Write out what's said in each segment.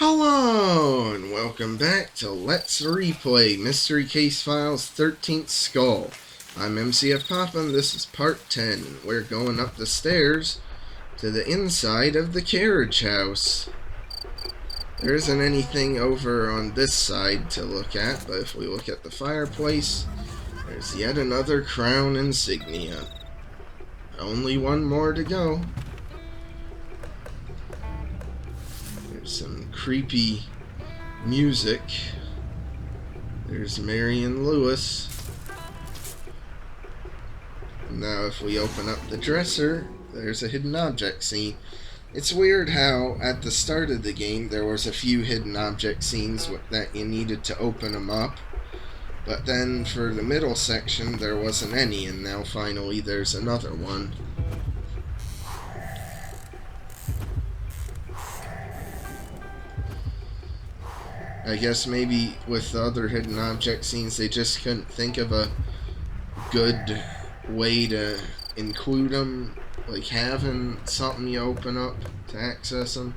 Hello, and welcome back to Let's Replay Mystery Case Files 13th Skull. I'm MCFPapa, and this is part 10, and we're going up the stairs to the inside of the carriage house. There isn't anything over on this side to look at, but if we look at the fireplace, there's yet another crown insignia. Only one more to go. Some creepy music. There's Marion Lewis. Now if we open up the dresser, there's a hidden object scene. It's weird how at the start of the game there was a few hidden object scenes that you needed to open them up, but then for the middle section there wasn't any, and now finally there's another one. I guess maybe with the other hidden object scenes they just couldn't think of a good way to include them, like having something you open up to access them.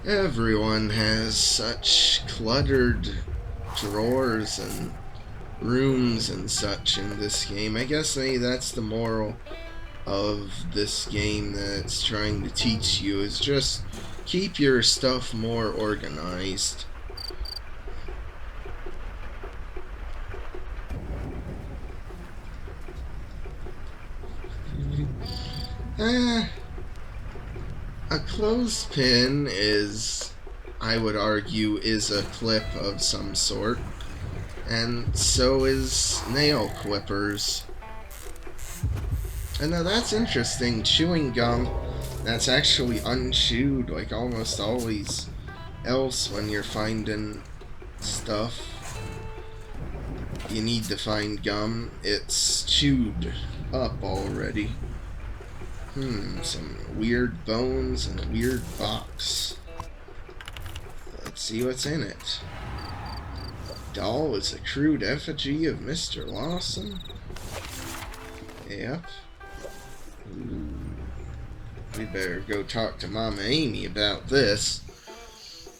Everyone has such cluttered drawers and rooms and such in this game. I guess maybe that's the moral of this game that it's trying to teach you, is just keep your stuff more organized. A clothespin is, I would argue, is a clip of some sort, and so is nail clippers. And now that's interesting, chewing gum that's actually unchewed, like almost always else when you're finding stuff. You need to find gum, it's chewed up already. Some weird bones and a weird box. Let's see what's in it. Doll is a crude effigy of Mr. Lawson. Yep. Ooh. We better go talk to Mama Amy about this.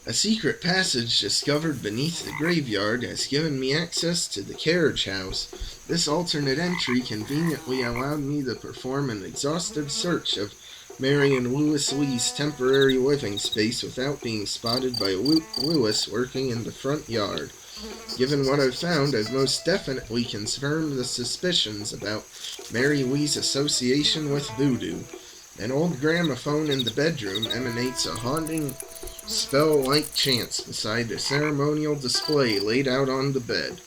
A secret passage discovered beneath the graveyard has given me access to the carriage house. This alternate entry conveniently allowed me to perform an exhaustive search of Marion Lewis Lee's temporary living space without being spotted by Lewis working in the front yard. Given what I've found, I've most definitely confirmed the suspicions about Mary Lee's association with voodoo. An old gramophone in the bedroom emanates a haunting, spell-like chants beside a ceremonial display laid out on the bed.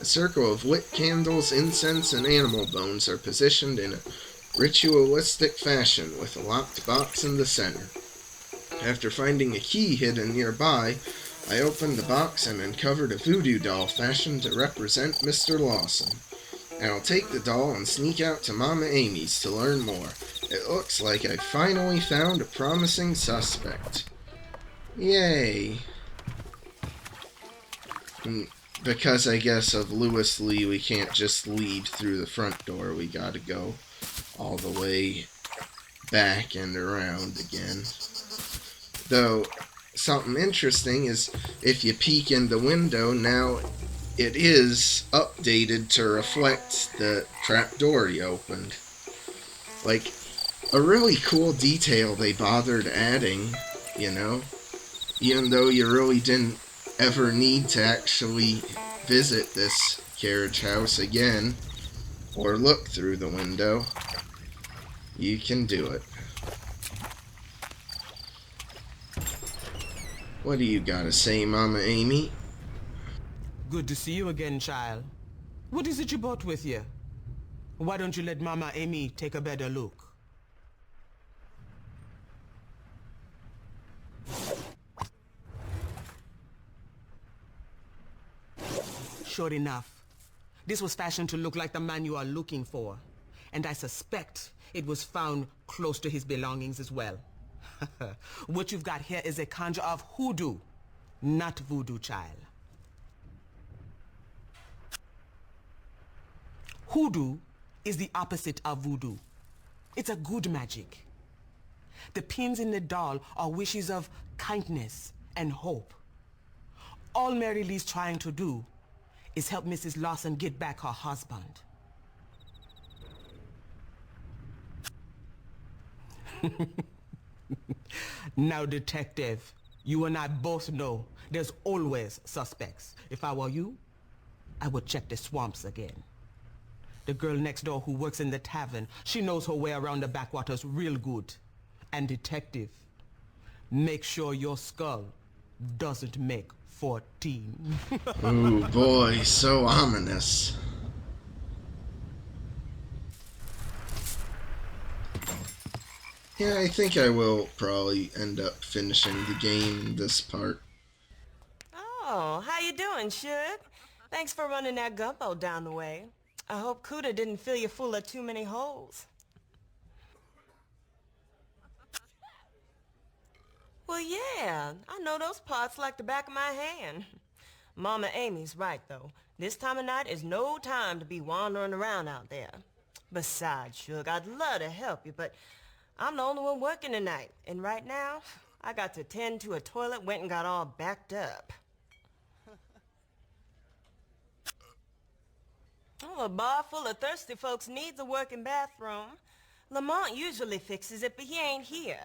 A circle of lit candles, incense, and animal bones are positioned in a ritualistic fashion, with a locked box in the center. After finding a key hidden nearby, I opened the box and uncovered a voodoo doll fashioned to represent Mr. Lawson. I'll take the doll and sneak out to Mama Amy's to learn more. It looks like I finally found a promising suspect. Yay. Because I guess of Lewis Lee, we can't just leave through the front door. We gotta go all the way back and around again. Though, something interesting is if you peek in the window, now it is updated to reflect the trap door you opened. Like, a really cool detail they bothered adding, you know? Even though you really didn't ever need to actually visit this carriage house again, or look through the window, you can do it. What do you gotta say, Mama Amy? Good to see you again, child. What is it you brought with you? Why don't you let Mama Amy take a better look? Sure enough, this was fashioned to look like the man you are looking for. And I suspect it was found close to his belongings as well. What you've got here is a conjure of hoodoo, not voodoo, child. Hoodoo is the opposite of voodoo. It's a good magic. The pins in the doll are wishes of kindness and hope. All Mary Lee's trying to do is help Mrs. Lawson get back her husband. Now, detective, you and I both know there's always suspects. If I were you, I would check the swamps again. The girl next door who works in the tavern, she knows her way around the backwaters real good. And detective, make sure your skull doesn't make 14. Oh boy, so ominous. Yeah, I think I will probably end up finishing the game in this part. Oh, how you doing, Suge? Thanks for running that gumbo down the way. I hope Cuda didn't fill you full of too many holes. Well, yeah, I know those parts like the back of my hand. Mama Amy's right, though. This time of night is no time to be wandering around out there. Besides, Suge, I'd love to help you, but I'm the only one working tonight. And right now, I got to tend to a toilet went and got all backed up. Oh, a bar full of thirsty folks needs a working bathroom. Lamont usually fixes it, but he ain't here.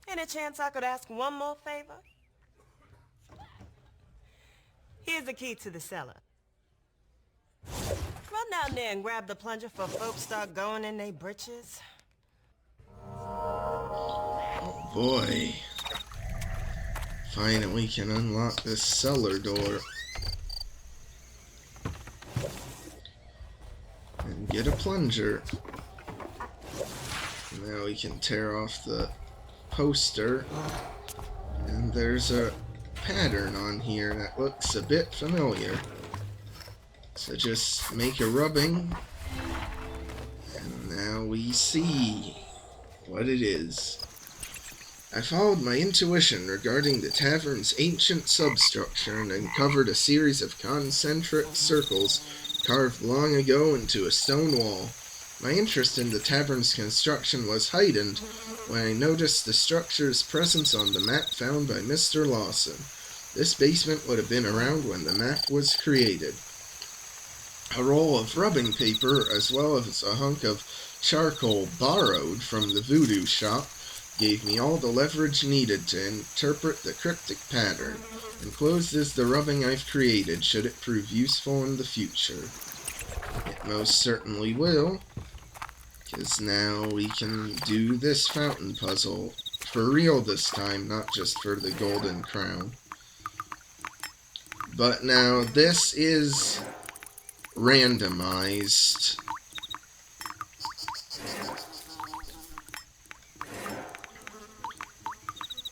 Any chance I could ask one more favor? Here's the key to the cellar. Run down there and grab the plunger for folks start going in their britches. Oh boy. Finally can unlock this cellar door. And get a plunger. Now we can tear off the poster. And there's a pattern on here that looks a bit familiar. So just make a rubbing. And now we see what it is. I followed my intuition regarding the tavern's ancient substructure and uncovered a series of concentric circles carved long ago into a stone wall. My interest in the tavern's construction was heightened when I noticed the structure's presence on the map found by Mr. Lawson. This basement would have been around when the map was created. A roll of rubbing paper, as well as a hunk of charcoal borrowed from the voodoo shop, gave me all the leverage needed to interpret the cryptic pattern. Enclosed is the rubbing I've created, should it prove useful in the future. It most certainly will, because now we can do this fountain puzzle for real this time, not just for the golden crown. But now this is randomized.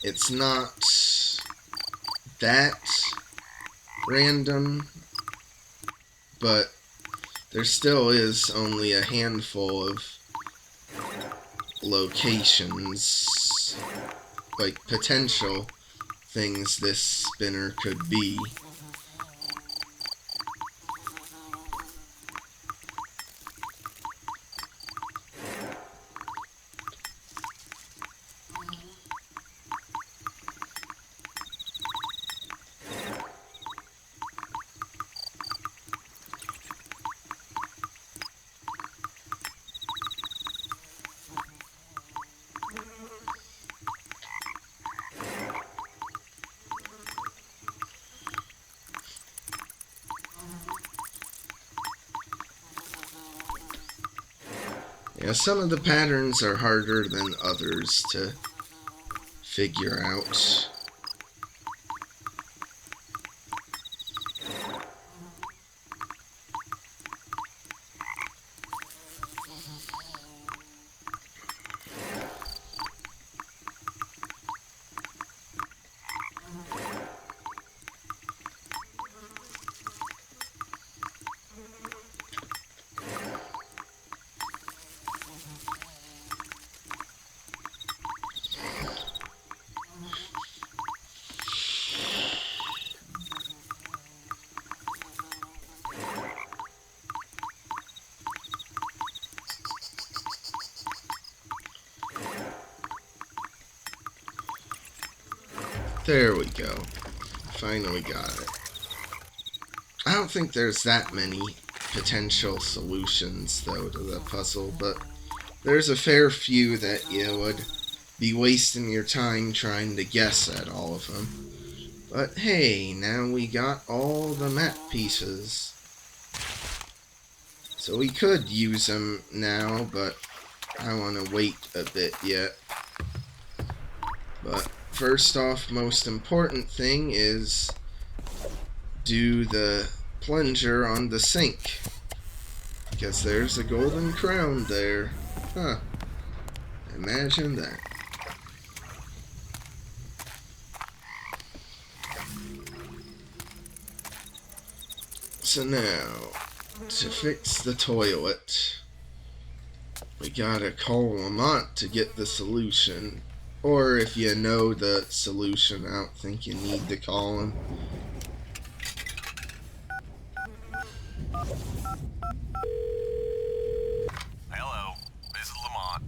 It's not that random, but there still is only a handful of locations, like potential things this spinner could be. Yeah, some of the patterns are harder than others to figure out. There we go. Finally got it. I don't think there's that many potential solutions, though, to the puzzle, but there's a fair few that you would be wasting your time trying to guess at all of them. But hey, now we got all the map pieces. So we could use them now, but I want to wait a bit yet. But first off, most important thing is do the plunger on the sink. Because there's a golden crown there. Huh. Imagine that. So now, to fix the toilet, we gotta call Lamont to get the solution. Or if you know the solution, I don't think you need to call him. Hello, this is Lamont.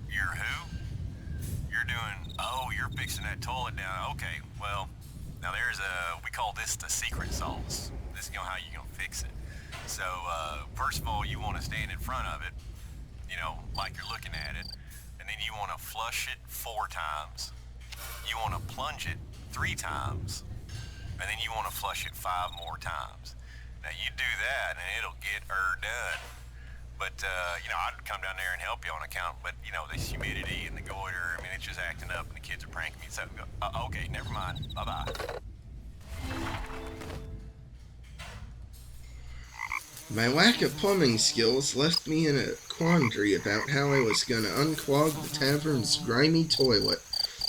You're who? You're doing... Oh, you're fixing that toilet down. Okay, well, now there's a... We call this the secret sauce. This is how you're gonna fix it. So, first of all, you want to stand in front of it, like you're looking at it, and then you want to flush it 4 times. You want to plunge it 3 times, and then you want to flush it 5 more times. Now, you do that, and it'll get her done. But, I'd come down there and help you on account, but, this humidity and the goiter, it's just acting up, and the kids are pranking me. So, okay, never mind. Bye-bye. My lack of plumbing skills left me in a quandary about how I was going to unclog the tavern's grimy toilet.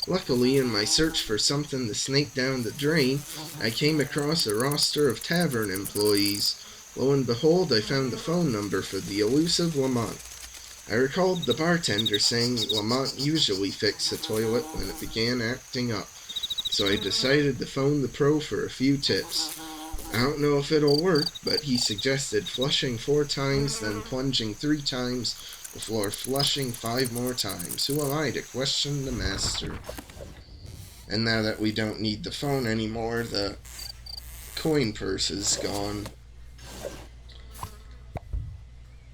Luckily, in my search for something to snake down the drain, I came across a roster of tavern employees. Lo and behold, I found the phone number for the elusive Lamont. I recalled the bartender saying Lamont usually fixed the toilet when it began acting up, so I decided to phone the pro for a few tips. I don't know if it'll work, but he suggested flushing 4 times, then plunging 3 times, before flushing 5 more times. Who am I to question the master? And now that we don't need the phone anymore, the coin purse is gone.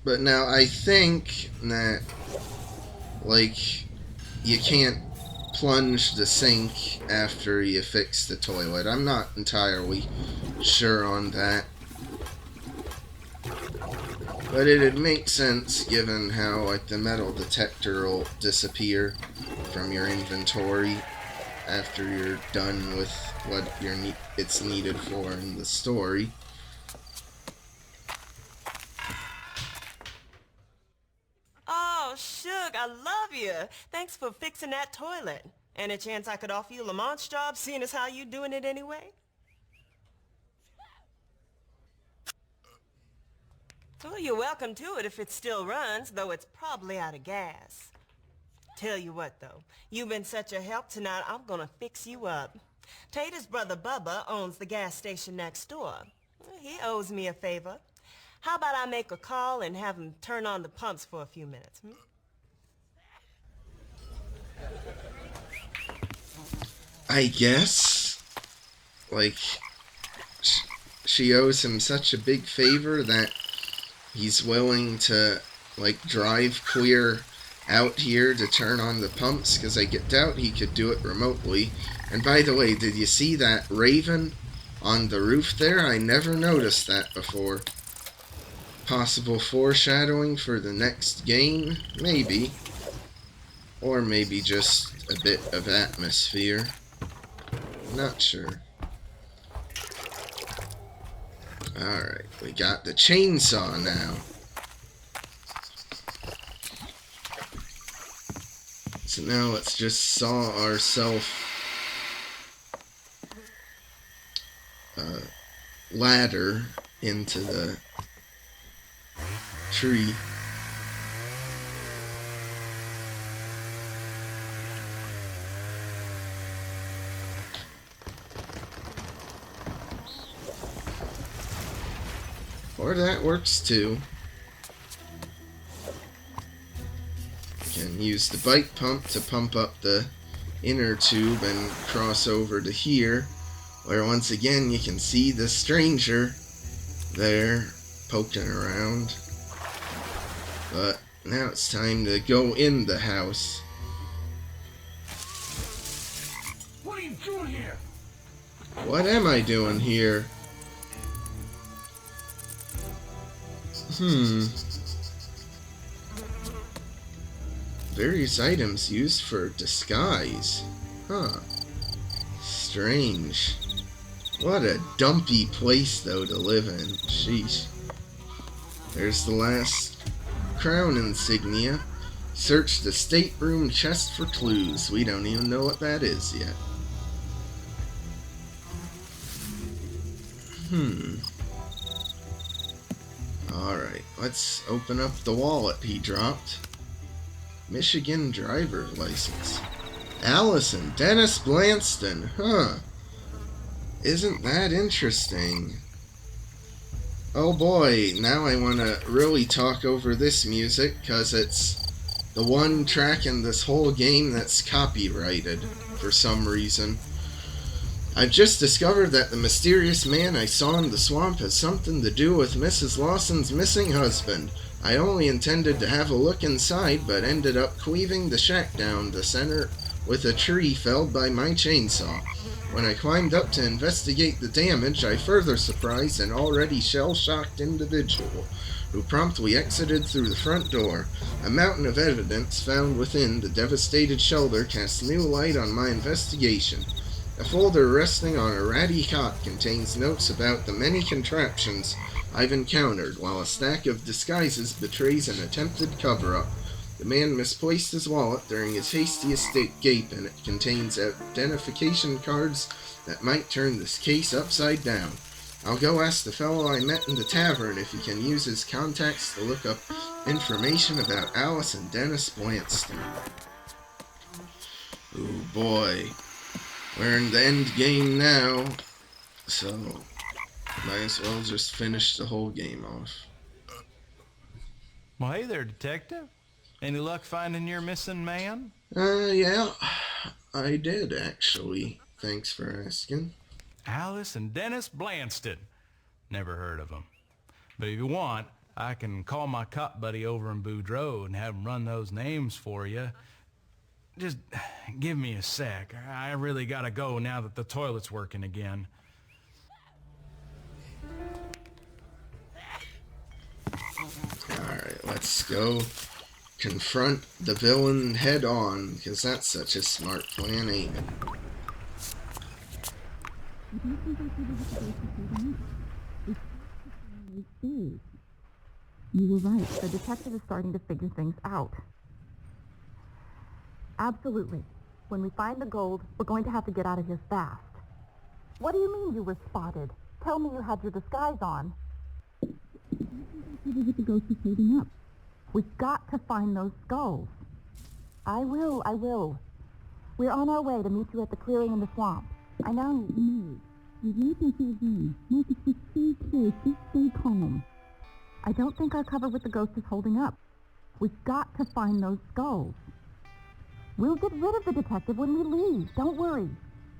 But now I think that, you can't plunge the sink after you fix the toilet. I'm not entirely sure on that. But it'd make sense given how, the metal detector will disappear from your inventory after you're done with what it's needed for in the story. Oh, Suge, I love you. Thanks for fixing that toilet. Any chance I could offer you Lamont's job, seeing as how you doing it anyway? Well, you're welcome to it if it still runs, though it's probably out of gas. Tell you what, though, you've been such a help tonight, I'm gonna fix you up. Tater's brother Bubba owns the gas station next door. He owes me a favor. How about I make a call and have him turn on the pumps for a few minutes, I guess, she owes him such a big favor that he's willing to, drive clear out here to turn on the pumps, because I doubt he could do it remotely. And by the way, did you see that raven on the roof there? I never noticed that before. Possible foreshadowing for the next game? Maybe. Or maybe just a bit of atmosphere. Not sure. Alright, we got the chainsaw now. So now let's just saw ourselves a ladder into the tree. Or that works too. Can use the bike pump to pump up the inner tube and cross over to here, where once again you can see the stranger there poking around. But now it's time to go in the house. What are you doing here? What am I doing here? Various items used for disguise. Huh. Strange. What a dumpy place, though, to live in. Sheesh. There's the last crown insignia. Search the stateroom chest for clues. We don't even know what that is yet. Alright, let's open up the wallet he dropped. Michigan driver license. Allison Dennis Blanston, huh? Isn't that interesting? Oh boy, now I want to really talk over this music, because it's the one track in this whole game that's copyrighted for some reason. I've just discovered that the mysterious man I saw in the swamp has something to do with Mrs. Lawson's missing husband. I only intended to have a look inside, but ended up cleaving the shack down the center with a tree felled by my chainsaw. When I climbed up to investigate the damage, I further surprised an already shell-shocked individual, who promptly exited through the front door. A mountain of evidence found within the devastated shelter cast new light on my investigation. A folder resting on a ratty cot contains notes about the many contraptions I've encountered, while a stack of disguises betrays an attempted cover-up. The man misplaced his wallet during his hasty escape, and it contains identification cards that might turn this case upside down. I'll go ask the fellow I met in the tavern if he can use his contacts to look up information about Alice and Dennis Blanston. Ooh boy. We're in the end game now, so might as well just finish the whole game off. Well, hey there, detective. Any luck finding your missing man? Yeah, I did actually. Thanks for asking. Alice and Dennis Blanston. Never heard of them. But if you want, I can call my cop buddy over in Boudreaux and have him run those names for you. Just give me a sec. I really gotta go now that the toilet's working again. Alright, let's go confront the villain head on, because that's such a smart plan, ain't it? You were right. The detective is starting to figure things out. Absolutely. When we find the gold, we're going to have to get out of here fast. What do you mean you were spotted? Tell me you had your disguise on. The ghost is holding up. We've got to find those skulls. I will. We're on our way to meet you at the clearing in the swamp. I know. No. You've made this again. Marcus was so close. Just stay calm. I don't think our cover with the ghost is holding up. We've got to find those skulls. We'll get rid of the detective when we leave. Don't worry.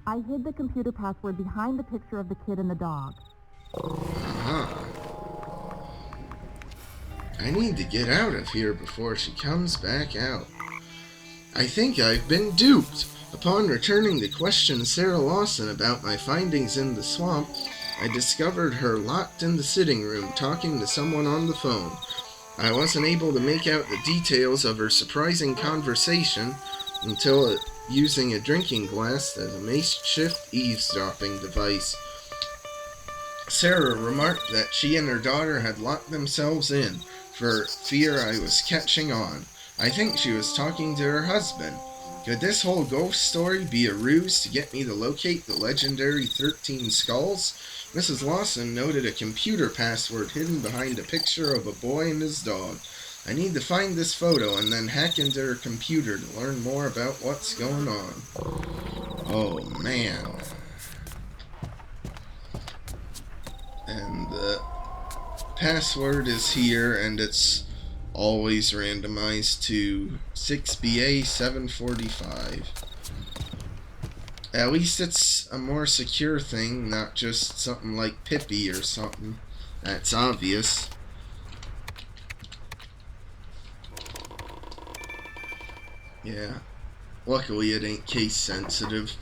I hid the computer password behind the picture of the kid and the dog. I need to get out of here before she comes back out. I think I've been duped. Upon returning to question Sarah Lawson about my findings in the swamp, I discovered her locked in the sitting room talking to someone on the phone. I wasn't able to make out the details of her surprising conversation until using a drinking glass as a makeshift eavesdropping device. Sarah remarked that she and her daughter had locked themselves in for fear I was catching on. I think she was talking to her husband. Could this whole ghost story be a ruse to get me to locate the legendary 13 skulls? Mrs. Lawson noted a computer password hidden behind a picture of a boy and his dog. I need to find this photo and then hack into her computer to learn more about what's going on. Oh man. And the password is here, and it's always randomized to 6BA745. At least it's a more secure thing, not just something like Pippi or something. That's obvious. Yeah. Luckily it ain't case sensitive.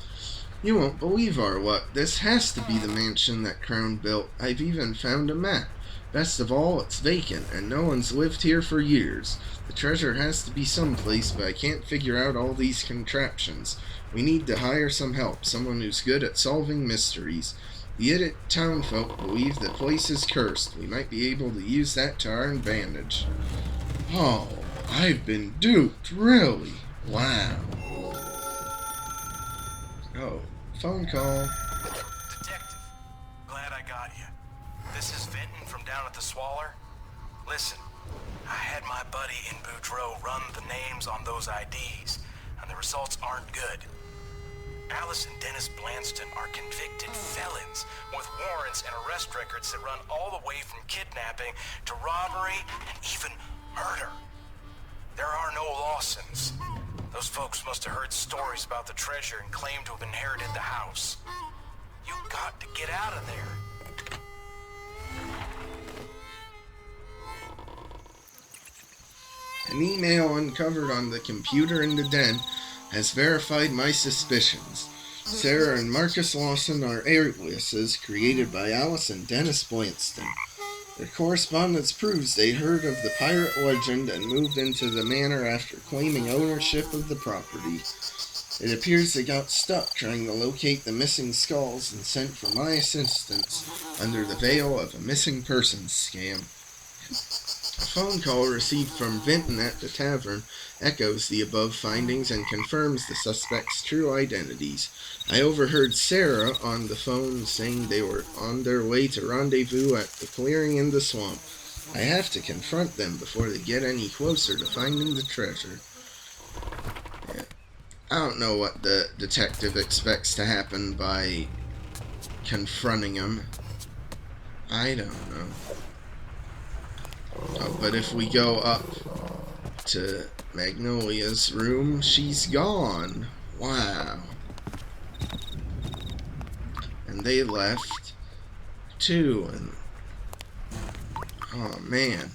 You won't believe our luck. This has to be the mansion that Crown built. I've even found a map. Best of all, it's vacant, and no one's lived here for years. The treasure has to be someplace, but I can't figure out all these contraptions. We need to hire some help, someone who's good at solving mysteries. The idiot townfolk believe the place is cursed. We might be able to use that to our advantage. Oh, I've been duped, really? Wow. Oh, phone call. Detective, glad I got you. This is Vinton from down at the Swaller. Listen, I had my buddy in Boudreaux run the names on those IDs, and the results aren't good. Alice and Dennis Blanston are convicted felons with warrants and arrest records that run all the way from kidnapping to robbery and even murder. There are no Lawsons. Those folks must have heard stories about the treasure and claimed to have inherited the house. You got to get out of there. An email uncovered on the computer in the den has verified my suspicions. Sarah and Marcus Lawson are aliases created by Alice and Dennis Blanston. Their correspondence proves they heard of the pirate legend and moved into the manor after claiming ownership of the property. It appears they got stuck trying to locate the missing skulls and sent for my assistance under the veil of a missing persons scam. A phone call received from Vinton at the tavern echoes the above findings and confirms the suspects' true identities. I overheard Sarah on the phone saying they were on their way to rendezvous at the clearing in the swamp. I have to confront them before they get any closer to finding the treasure. Yeah. I don't know what the detective expects to happen by confronting him. I don't know. Oh, but if we go up to Magnolia's room, she's gone. Wow. And they left too, and oh man.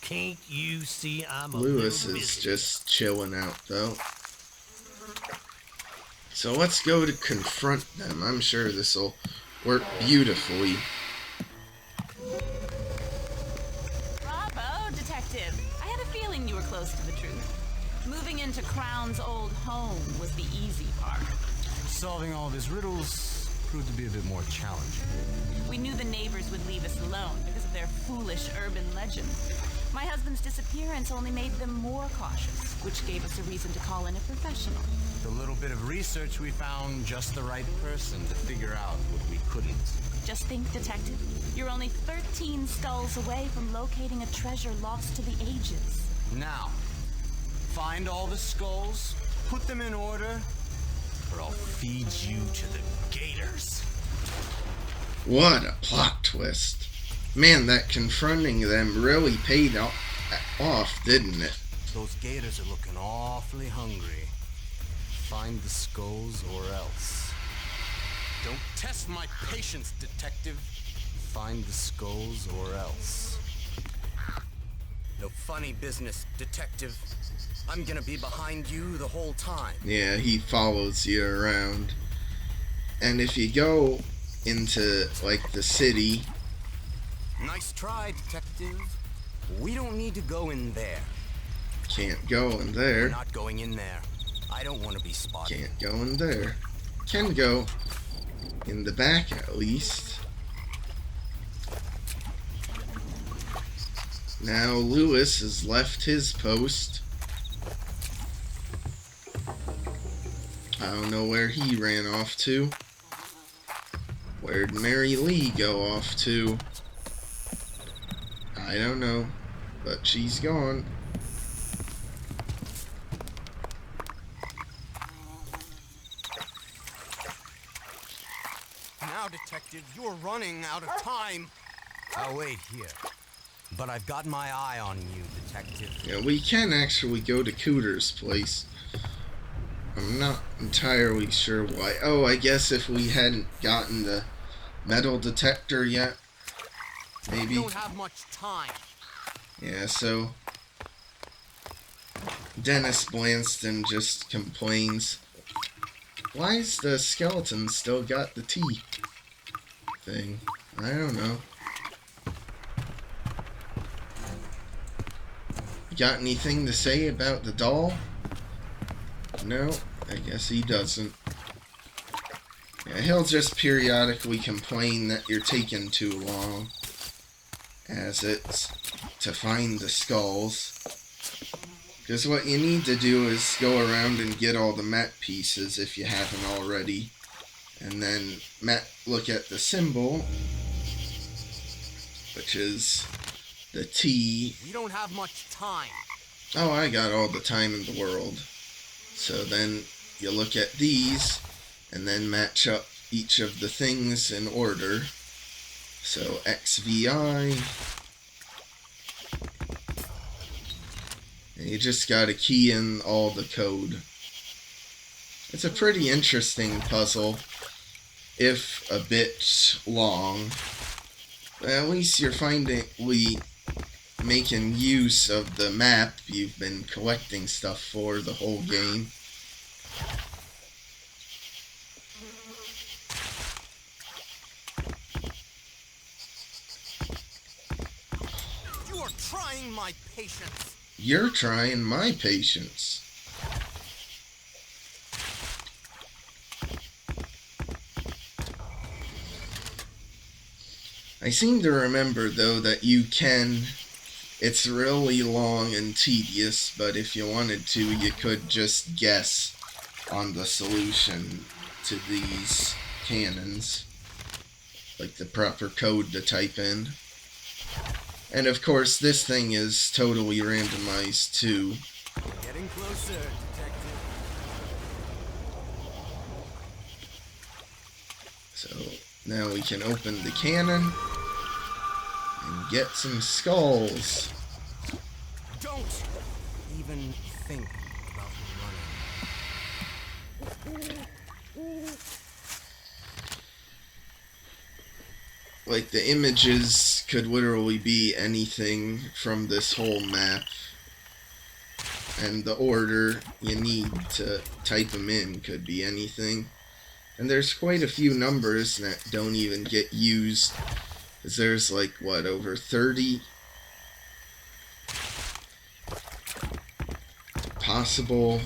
Can't you see I'm a Lewis little is busy? just chilling out though. So let's go to confront them. I'm sure this'll work beautifully. Bravo, Detective. I had a feeling you were close to the truth. Moving into Crown's old home was the easy part. Solving all of his riddles proved to be a bit more challenging. We knew the neighbors would leave us alone because of their foolish urban legends. My husband's disappearance only made them more cautious, which gave us a reason to call in a professional. With a little bit of research, we found just the right person to figure out what we couldn't. Just think, Detective, you're only 13 skulls away from locating a treasure lost to the ages. Now, find all the skulls, put them in order, or I'll feed you to the gators. What a plot twist. Man, that confronting them really paid off, didn't it? Those gators are looking awfully hungry. Find the skulls or else. Don't test my patience, Detective. Find the skulls or else. No funny business, Detective. I'm gonna be behind you the whole time. Yeah, he follows you around. And if you go into, like, the city... Nice try, Detective. We don't need to go in there. Can't go in We're there. not going in there. I don't want to be spotted. Can't go in there. Can go in the back, at least. Now Lewis has left his post. I don't know where he ran off to. Where'd Mary Lee go off to? I don't know, but she's gone. Now, Detective, you're running out of time. I'll wait here. But I've got my eye on you, Detective. Yeah, we can actually go to Cooter's place. I'm not entirely sure why. Oh, I guess if we hadn't gotten the metal detector yet, maybe. We don't have much time. Yeah, so Dennis Blanston just complains, why is the skeleton still got the T thing? I don't know. Got anything to say about the doll? No, I guess he doesn't. Yeah, he'll just periodically complain that you're taking too long, as it's to find the skulls. Because what you need to do is go around and get all the map pieces if you haven't already. And then look at the symbol, which is the T. We don't have much time. Oh, I got all the time in the world. So then you look at these and then match up each of the things in order. So XVI. And you just gotta key in all the code. It's a pretty interesting puzzle, if a bit long. But at least you're making use of the map you've been collecting stuff for the whole game. You are trying my patience. You're trying my patience. I seem to remember, though, that you can... It's really long and tedious, but if you wanted to, you could just guess on the solution to these cannons. Like the proper code to type in. And of course, this thing is totally randomized, too. Getting closer, detective. So, now we can open the cannon and get some skulls. Don't even think about running. Like, the images could literally be anything from this whole map. And the order you need to type them in could be anything. And there's quite a few numbers that don't even get used. Because there's like, what, over 30 possible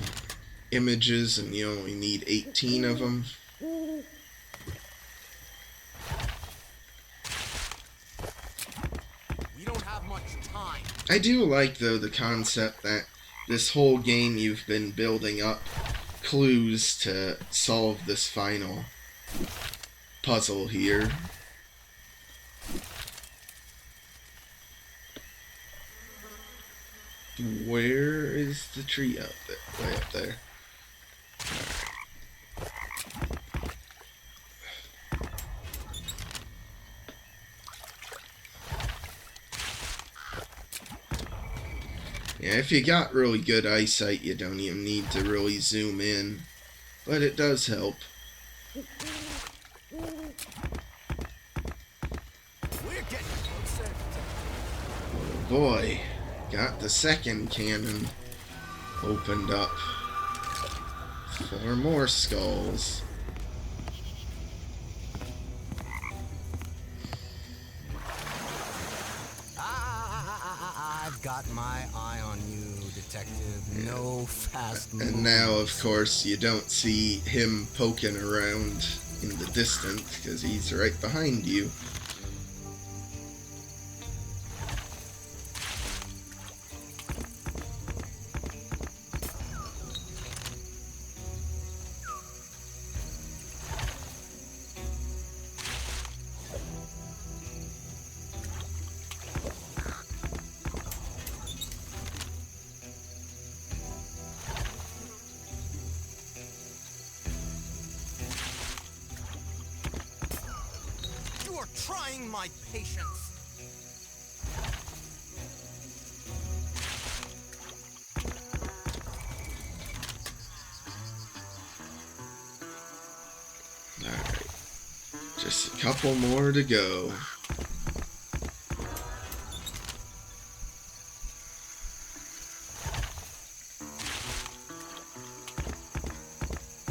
images, and you only need 18 of them. We don't have much time. I do like, though, the concept that this whole game you've been building up clues to solve this final puzzle here. Where is the tree up there? Way up there. Yeah, if you got really good eyesight, you don't even need to really zoom in. But it does help. We're getting closer. Oh boy. Got the second cannon opened up. 4 more skulls. I've got my eye on you, detective. No fast moves. And now, of course, you don't see him poking around in the distance because he's right behind you. You are trying my patience. Just a couple more to go.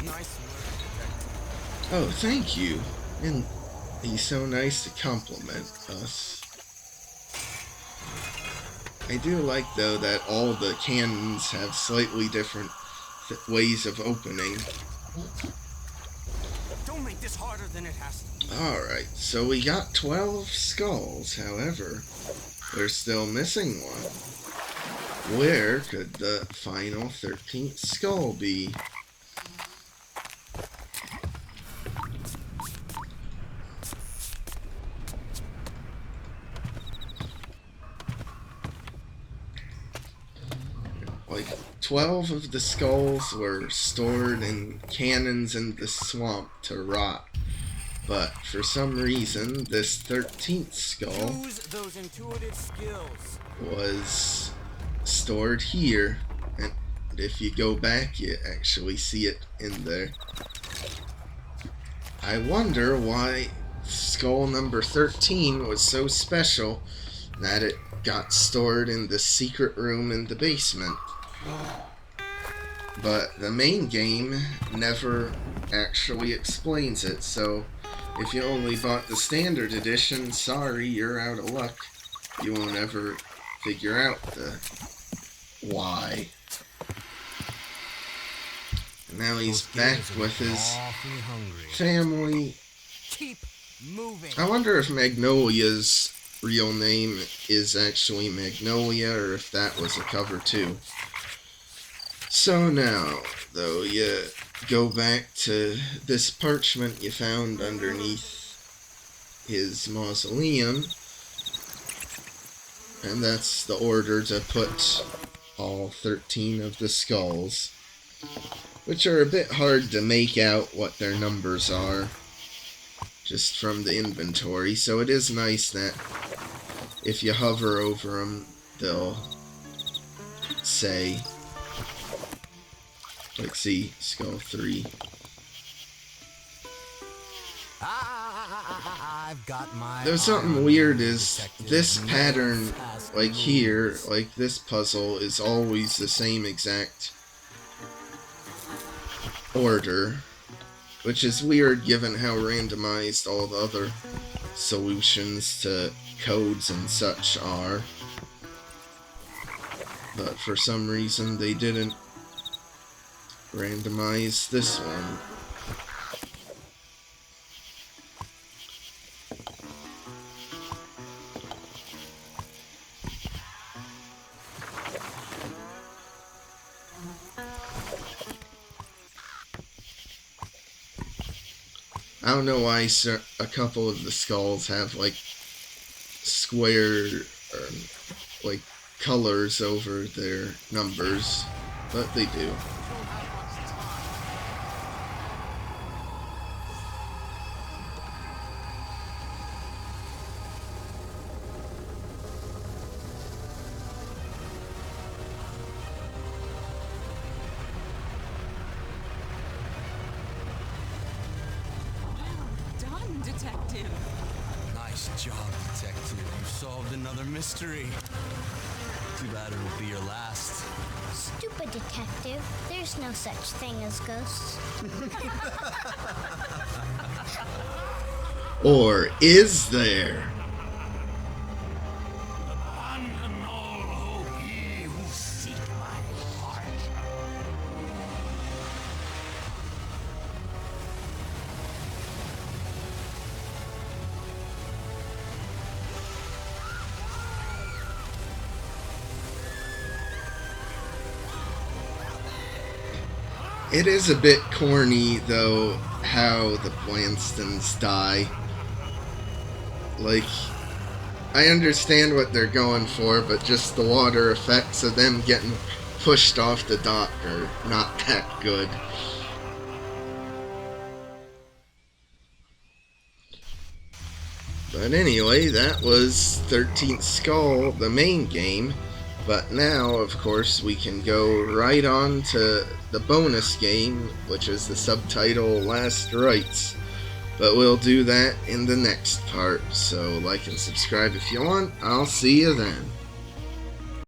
Nice work, Detective. Oh, thank you. And he's so nice to compliment us. I do like, though, that all the cannons have slightly different ways of opening. Don't make this harder than it has to be. Alright, so we got 12 skulls, however, we're still missing one. Where could the final 13th skull be? Like, 12 of the skulls were stored in cannons in the swamp to rot. But for some reason, this 13th skull Use those intuitive skills. was stored here. And if you go back, you actually see it in there. I wonder why skull number 13 was so special that it got stored in the secret room in the basement. But the main game never actually explains it, so if you only bought the standard edition, sorry, you're out of luck. You won't ever figure out the why. And now he's back with his family. Keep moving. I wonder if Magnolia's real name is actually Magnolia, or if that was a cover too. So now, though, you go back to this parchment you found underneath his mausoleum, and that's the order to put all 13 of the skulls, which are a bit hard to make out what their numbers are, just from the inventory, so it is nice that if you hover over them, they'll say, like, see, skull 3. I've got my Though something weird is, this pattern, like here, like this puzzle, is always the same exact order, which is weird given how randomized all the other solutions to codes and such are. But for some reason they didn't randomize this one. I don't know why a couple of the skulls have like square like colors over their numbers, but they do. Done, Detective. Nice job, Detective. You solved another mystery. Too bad it'll be your last. Stupid detective. There's no such thing as ghosts. Or is there? Abandon all hope, ye who seek my heart. It is a bit corny, though, how the Planstons die. Like, I understand what they're going for, but just the water effects of them getting pushed off the dock are not that good. But anyway, that was 13th Skull, the main game. But now, of course, we can go right on to the bonus game, which is the subtitle Last Rites, But we'll do that in the next part, so like and subscribe if you want. I'll see you then.